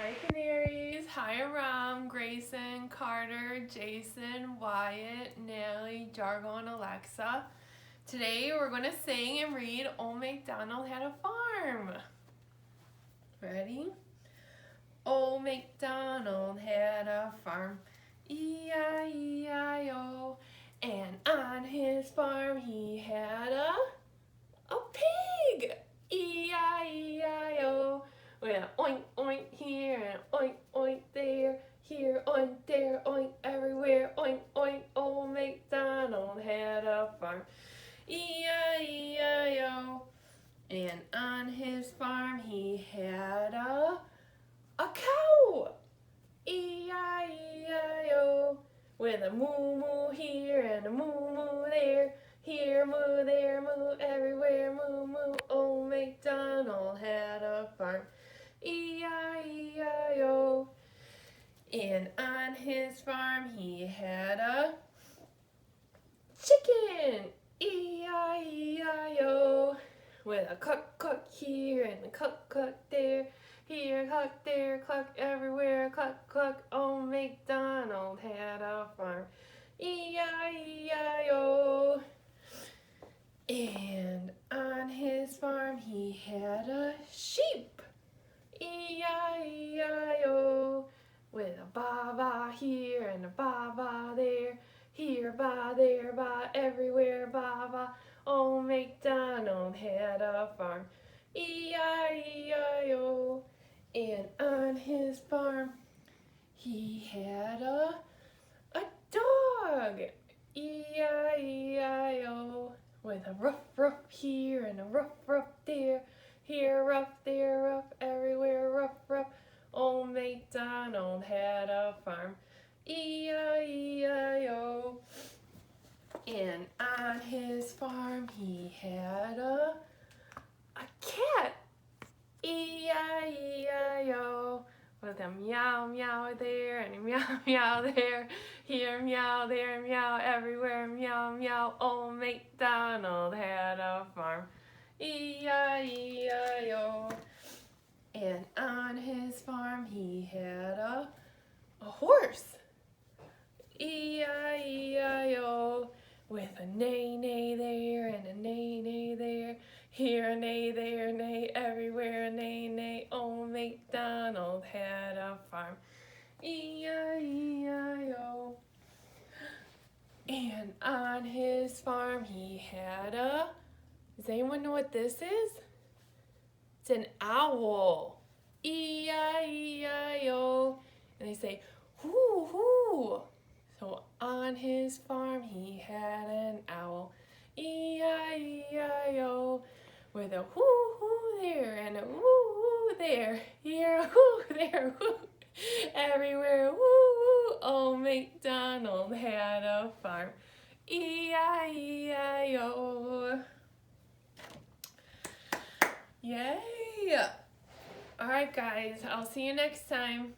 Hi Canaries, hi Aram, Grayson, Carter, Jason, Wyatt, Nellie, Jargo, and Alexa. Today we're going to sing and read Old MacDonald Had a Farm. Ready? Old MacDonald had a farm, E-I-E-I-O, and on his farm he had a pig, E-I-E-I-O. With a oink oink here and oink oink there, here oink there oink everywhere, oink oink. Old MacDonald had a farm, E-I-E-I-O, and on his farm he had a cow, E-I-E-I-O, with a moo moo here and a moo moo there, here moo there moo everywhere, moo moo. Old MacDonald had a farm, E-I-E-I-O, and on his farm he had a chicken, E-I-E-I-O, with a cluck cluck here and a cluck cluck there, here cluck there cluck everywhere, cluck cluck. Old MacDonald had a farm, E-I-E-I-O, and on his farm he had a sheep, E-I-E-I-O, with a ba-ba here and a ba-ba there, here ba there ba everywhere ba-ba. Old MacDonald had a farm, E-I-E-I-O, and on his farm he had a dog, E-I-E-I-O, with a ruff ruff here and a ruff ruff there, here rough, there rough, everywhere rough, rough. Old MacDonald had a farm, E-I-E-I-O, and on his farm he had a cat, E-I-E-I-O, with a meow meow there and a meow meow there, here meow, there meow, everywhere meow meow. Old MacDonald had a farm, E-I-E-I-O, and on his farm he had a horse, E-I-E-I-O, with a neigh neigh there and a neigh neigh there, here a neigh, there a neigh, everywhere a neigh neigh. Old MacDonald had a farm, E-I-E-I-O, and on his farm he had a, does anyone know what this is? It's an owl, E-I-E-I-O, and they say, hoo hoo. So on his farm he had an owl, E-I-E-I-O, with a whoo hoo there and a woo woo there, here a whoo, there a whoo, everywhere woo woo. Old MacDonald had a farm, E-I-E-I-O. Yay! Alright guys, I'll see you next time.